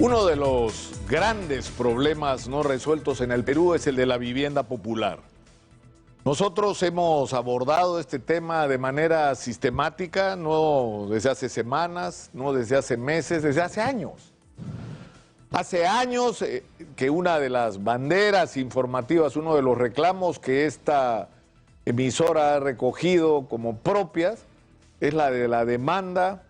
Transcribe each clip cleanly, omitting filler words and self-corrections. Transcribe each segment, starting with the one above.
Uno de los grandes problemas no resueltos en el Perú es el de la vivienda popular. Nosotros hemos abordado este tema de manera sistemática, no desde hace semanas, no desde hace meses, desde hace años. Hace años que una de las banderas informativas, uno de los reclamos que esta emisora ha recogido como propias, es la de la demanda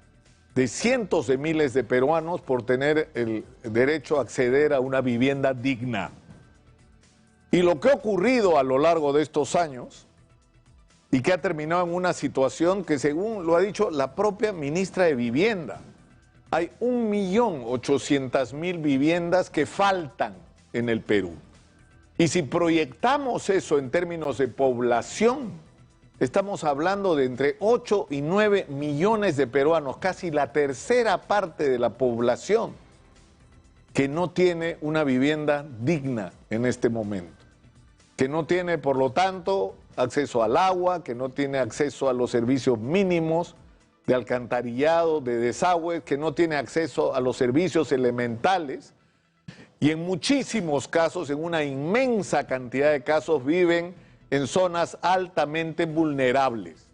de cientos de miles de peruanos por tener el derecho a acceder a una vivienda digna. Y lo que ha ocurrido a lo largo de estos años y que ha terminado en una situación que, según lo ha dicho la propia ministra de Vivienda, hay 1.800.000 viviendas que faltan en el Perú. Y si proyectamos eso en términos de población, estamos hablando de entre 8 y 9 millones de peruanos, casi la tercera parte de la población, que no tiene una vivienda digna en este momento, que no tiene, por lo tanto, acceso al agua, que no tiene acceso a los servicios mínimos de alcantarillado, de desagüe, que no tiene acceso a los servicios elementales, y en muchísimos casos, en una inmensa cantidad de casos, viven en zonas altamente vulnerables.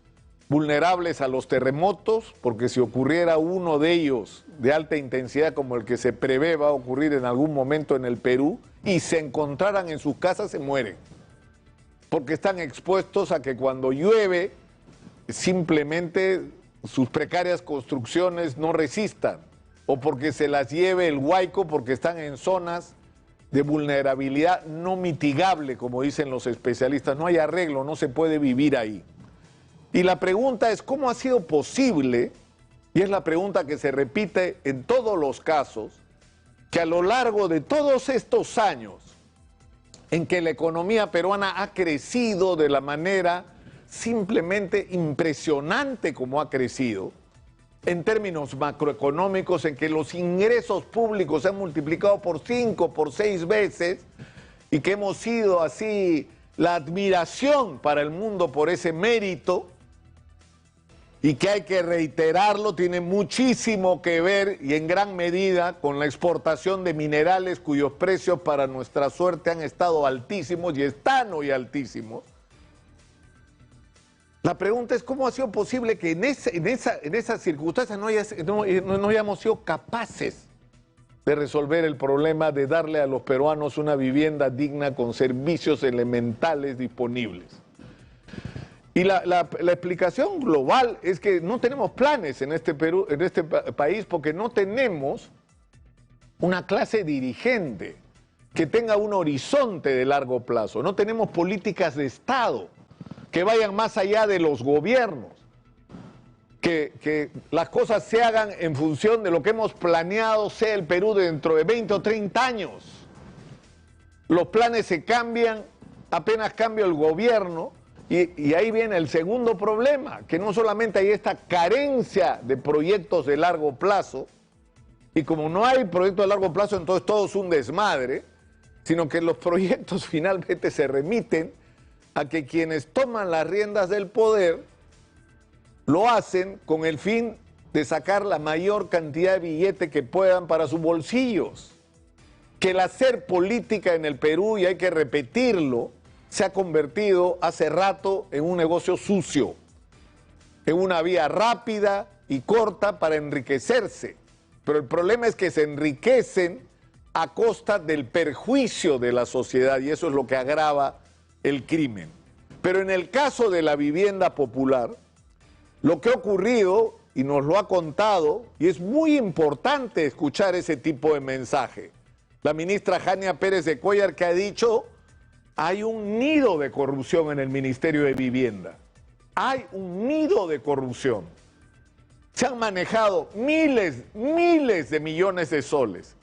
Vulnerables a los terremotos, porque si ocurriera uno de ellos de alta intensidad como el que se prevé va a ocurrir en algún momento en el Perú, y se encontraran en sus casas, se mueren. Porque están expuestos a que cuando llueve, simplemente sus precarias construcciones no resistan, o porque se las lleve el huaico porque están en zonas de vulnerabilidad no mitigable, como dicen los especialistas. No hay arreglo, no se puede vivir ahí. Y la pregunta es, ¿cómo ha sido posible? Y es la pregunta que se repite en todos los casos, que a lo largo de todos estos años en que la economía peruana ha crecido de la manera simplemente impresionante como ha crecido, en términos macroeconómicos, en que los ingresos públicos se han multiplicado por 5, por 6 veces, y que hemos sido así la admiración para el mundo por ese mérito, y que hay que reiterarlo, tiene muchísimo que ver y en gran medida con la exportación de minerales cuyos precios para nuestra suerte han estado altísimos y están hoy altísimos. La pregunta es cómo ha sido posible que en esas circunstancias no hayamos sido capaces de resolver el problema de darle a los peruanos una vivienda digna con servicios elementales disponibles. Y la explicación global es que no tenemos planes en este país, porque no tenemos una clase dirigente que tenga un horizonte de largo plazo. No tenemos políticas de Estado que vayan más allá de los gobiernos, que las cosas se hagan en función de lo que hemos planeado sea el Perú dentro de 20 o 30 años. Los planes se cambian apenas cambia el gobierno, y ahí viene el segundo problema, que no solamente hay esta carencia de proyectos de largo plazo, y como no hay proyectos de largo plazo, entonces todo es un desmadre, sino que los proyectos finalmente se remiten a que quienes toman las riendas del poder lo hacen con el fin de sacar la mayor cantidad de billete que puedan para sus bolsillos. Que el hacer política en el Perú, y hay que repetirlo, se ha convertido hace rato en un negocio sucio, en una vía rápida y corta para enriquecerse. Pero el problema es que se enriquecen a costa del perjuicio de la sociedad, y eso es lo que agrava el crimen. Pero en el caso de la vivienda popular, lo que ha ocurrido, y nos lo ha contado, y es muy importante escuchar ese tipo de mensaje, la ministra Jania Pérez de Cuéllar, que ha dicho: hay un nido de corrupción en el Ministerio de Vivienda. Hay un nido de corrupción. Se han manejado miles de millones de soles,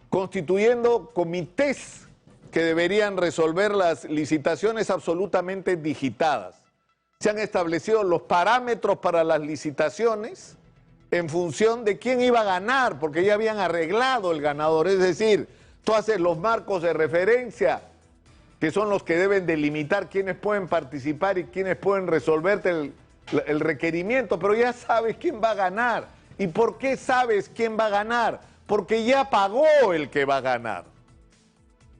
constituyendo comités que deberían resolver las licitaciones absolutamente digitadas. Se han establecido los parámetros para las licitaciones en función de quién iba a ganar, porque ya habían arreglado el ganador. Es decir, tú haces los marcos de referencia, que son los que deben delimitar quiénes pueden participar y quiénes pueden resolverte el requerimiento, pero ya sabes quién va a ganar. ¿Y por qué sabes quién va a ganar? Porque ya pagó el que va a ganar.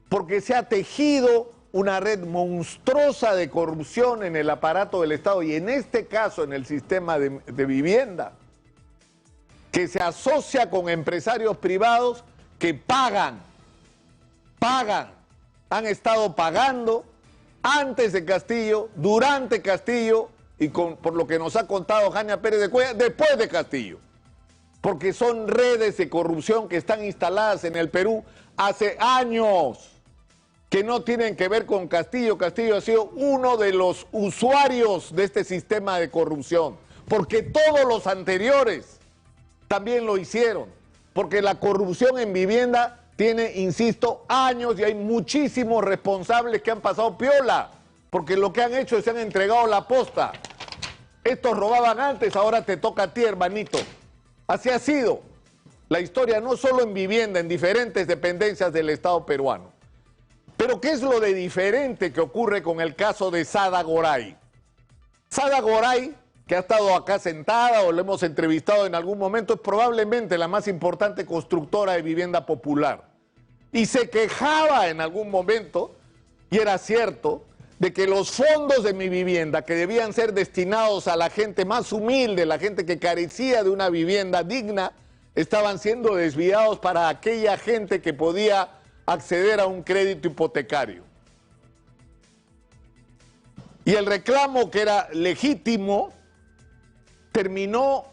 Porque se ha tejido una red monstruosa de corrupción en el aparato del Estado y en este caso en el sistema de vivienda, que se asocia con empresarios privados que pagan, han estado pagando antes de Castillo, durante Castillo y por lo que nos ha contado Jania Pérez de Cuellar, después de Castillo. Porque son redes de corrupción que están instaladas en el Perú hace años, que no tienen que ver con Castillo. Castillo ha sido uno de los usuarios de este sistema de corrupción, porque todos los anteriores también lo hicieron, porque la corrupción en vivienda tiene, insisto, años y hay muchísimos responsables que han pasado piola, porque lo que han hecho es se han entregado la posta. Estos robaban antes, ahora te toca a ti, hermanito. Así ha sido la historia, no solo en vivienda, en diferentes dependencias del Estado peruano. Pero ¿qué es lo de diferente que ocurre con el caso de Sada Goray? Sada Goray, que ha estado acá sentada o lo hemos entrevistado en algún momento, es probablemente la más importante constructora de vivienda popular. Y se quejaba en algún momento, y era cierto, de que los fondos de Mi Vivienda, que debían ser destinados a la gente más humilde, la gente que carecía de una vivienda digna, estaban siendo desviados para aquella gente que podía acceder a un crédito hipotecario. Y el reclamo, que era legítimo, terminó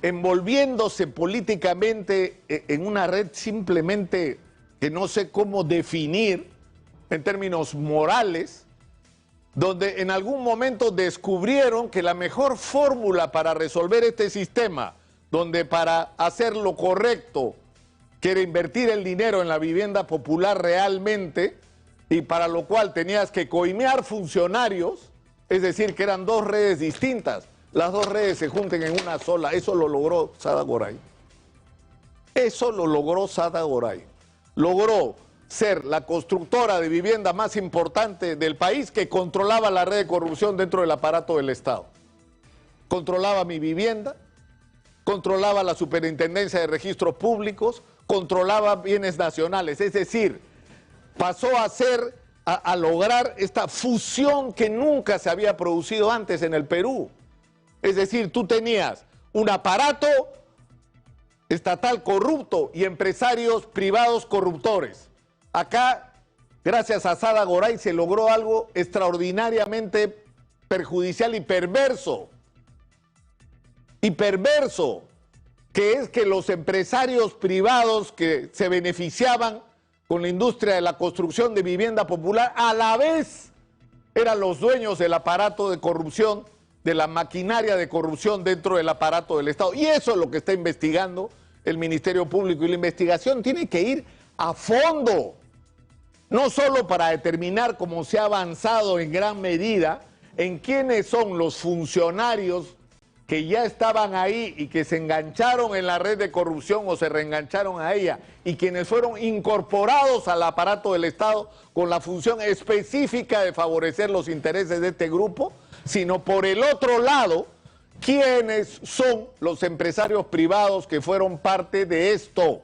envolviéndose políticamente en una red simplemente que no sé cómo definir en términos morales, donde en algún momento descubrieron que la mejor fórmula para resolver este sistema, donde para hacer lo correcto, que era invertir el dinero en la vivienda popular realmente, y para lo cual tenías que coimear funcionarios, es decir, que eran dos redes distintas, las dos redes se junten en una sola. Eso lo logró Sada Goray. Eso lo logró Sada Goray. Logró ser la constructora de vivienda más importante del país, que controlaba la red de corrupción dentro del aparato del Estado. Controlaba Mi Vivienda, controlaba la Superintendencia de Registros Públicos, controlaba bienes nacionales. Es decir, pasó a lograr esta fusión que nunca se había producido antes en el Perú. Es decir, tú tenías un aparato estatal corrupto y empresarios privados corruptores. Acá, gracias a Sada Goray, se logró algo extraordinariamente perjudicial y perverso. Que es que los empresarios privados que se beneficiaban con la industria de la construcción de vivienda popular, a la vez eran los dueños del aparato de corrupción, de la maquinaria de corrupción dentro del aparato del Estado. Y eso es lo que está investigando el Ministerio Público. Y la investigación tiene que ir a fondo, no solo para determinar cómo se ha avanzado en gran medida en quiénes son los funcionarios que ya estaban ahí y que se engancharon en la red de corrupción o se reengancharon a ella, y quienes fueron incorporados al aparato del Estado con la función específica de favorecer los intereses de este grupo, sino por el otro lado, quiénes son los empresarios privados que fueron parte de esto.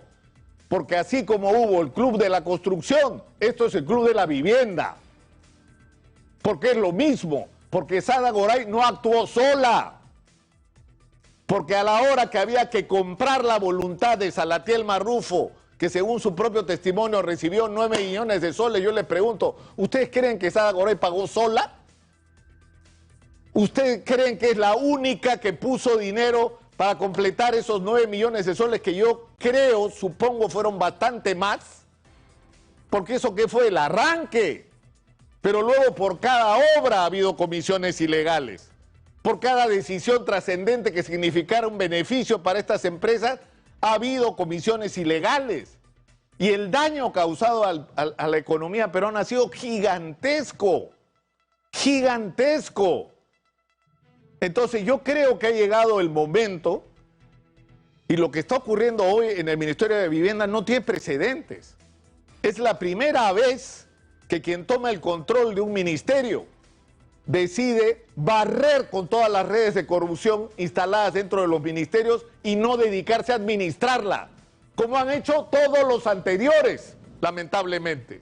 Porque así como hubo el Club de la Construcción, esto es el Club de la Vivienda. Porque es lo mismo, porque Sada Goray no actuó sola. Porque a la hora que había que comprar la voluntad de Salatiel Marrufo, que según su propio testimonio recibió 9 millones de soles, yo les pregunto, ¿ustedes creen que Sada Goray pagó sola? ¿Ustedes creen que es la única que puso dinero para completar esos 9 millones de soles, que yo creo, supongo, fueron bastante más? Porque eso que fue el arranque. Pero luego por cada obra ha habido comisiones ilegales. Por cada decisión trascendente que significara un beneficio para estas empresas, ha habido comisiones ilegales. Y el daño causado a la economía peruana ha sido gigantesco. Gigantesco. Entonces yo creo que ha llegado el momento, y lo que está ocurriendo hoy en el Ministerio de Vivienda no tiene precedentes. Es la primera vez que quien toma el control de un ministerio decide barrer con todas las redes de corrupción instaladas dentro de los ministerios y no dedicarse a administrarla, como han hecho todos los anteriores, lamentablemente.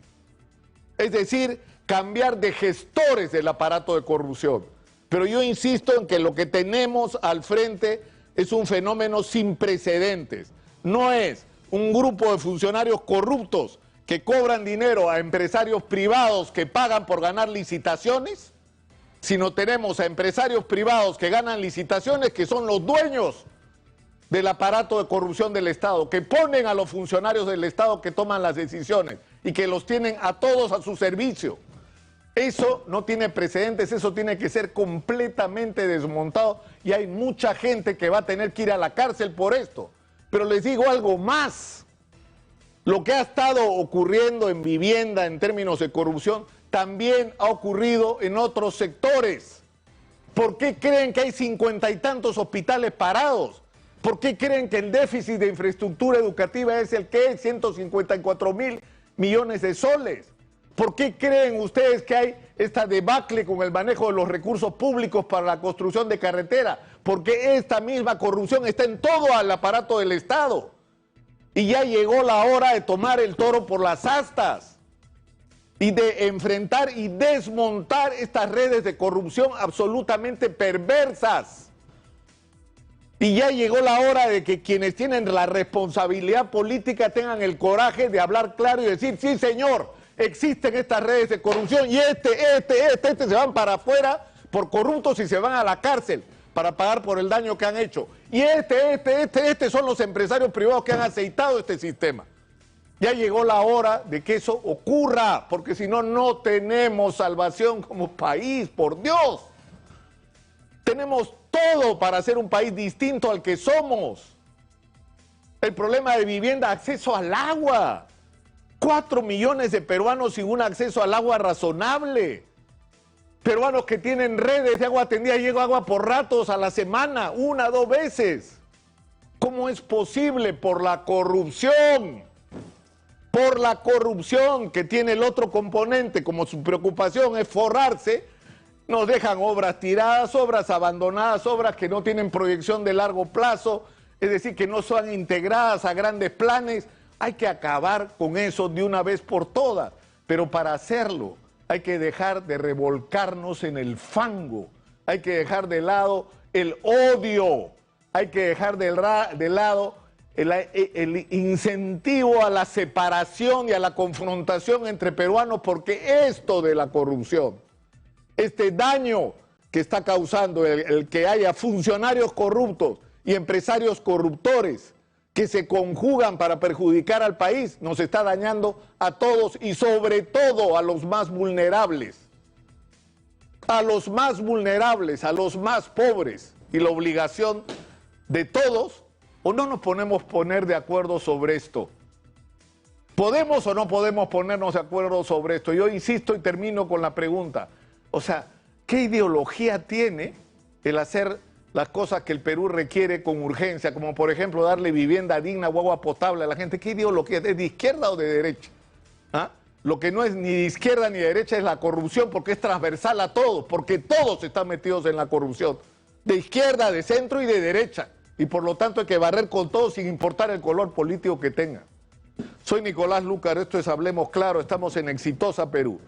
Es decir, cambiar de gestores del aparato de corrupción. Pero yo insisto en que lo que tenemos al frente es un fenómeno sin precedentes. No es un grupo de funcionarios corruptos que cobran dinero a empresarios privados que pagan por ganar licitaciones, sino tenemos a empresarios privados que ganan licitaciones que son los dueños del aparato de corrupción del Estado, que ponen a los funcionarios del Estado que toman las decisiones y que los tienen a todos a su servicio. Eso no tiene precedentes, eso tiene que ser completamente desmontado y hay mucha gente que va a tener que ir a la cárcel por esto. Pero les digo algo más, lo que ha estado ocurriendo en vivienda en términos de corrupción también ha ocurrido en otros sectores. ¿Por qué creen que hay 50 y tantos hospitales parados? ¿Por qué creen que el déficit de infraestructura educativa es el que es 154.000 millones de soles? ¿Por qué creen ustedes que hay esta debacle con el manejo de los recursos públicos para la construcción de carretera? Porque esta misma corrupción está en todo el aparato del Estado. Y ya llegó la hora de tomar el toro por las astas y de enfrentar y desmontar estas redes de corrupción absolutamente perversas. Y ya llegó la hora de que quienes tienen la responsabilidad política tengan el coraje de hablar claro y decir, sí señor, existen estas redes de corrupción y se van para afuera por corruptos y se van a la cárcel para pagar por el daño que han hecho. Y son los empresarios privados que han aceitado este sistema. Ya llegó la hora de que eso ocurra, porque si no, no tenemos salvación como país, por Dios. Tenemos todo para ser un país distinto al que somos. El problema de vivienda, acceso al agua. 4 millones de peruanos sin un acceso al agua razonable. Peruanos que tienen redes de agua tendida, llega agua por ratos a la semana, 1 o 2 veces. ¿Cómo es posible? Por la corrupción. Por la corrupción que tiene el otro componente, como su preocupación es forrarse, nos dejan obras tiradas, obras abandonadas, obras que no tienen proyección de largo plazo, es decir, que no son integradas a grandes planes. Hay que acabar con eso de una vez por todas, pero para hacerlo hay que dejar de revolcarnos en el fango, hay que dejar de lado el odio, hay que dejar de lado el incentivo a la separación y a la confrontación entre peruanos, porque esto de la corrupción, este daño que está causando el que haya funcionarios corruptos y empresarios corruptores que se conjugan para perjudicar al país, nos está dañando a todos y sobre todo a los más vulnerables. A los más vulnerables, a los más pobres. Y la obligación de todos, o no nos podemos poner de acuerdo sobre esto. ¿Podemos o no podemos ponernos de acuerdo sobre esto? Yo insisto y termino con la pregunta. O sea, ¿qué ideología tiene el hacer las cosas que el Perú requiere con urgencia, como por ejemplo darle vivienda digna o agua potable a la gente? ¿Qué ideología? ¿Es de izquierda o de derecha? ¿Ah? Lo que no es ni de izquierda ni de derecha es la corrupción, porque es transversal a todos, porque todos están metidos en la corrupción, de izquierda, de centro y de derecha, y por lo tanto hay que barrer con todos sin importar el color político que tengan. Soy Nicolás Lucar, esto es Hablemos Claro, estamos en Exitosa Perú.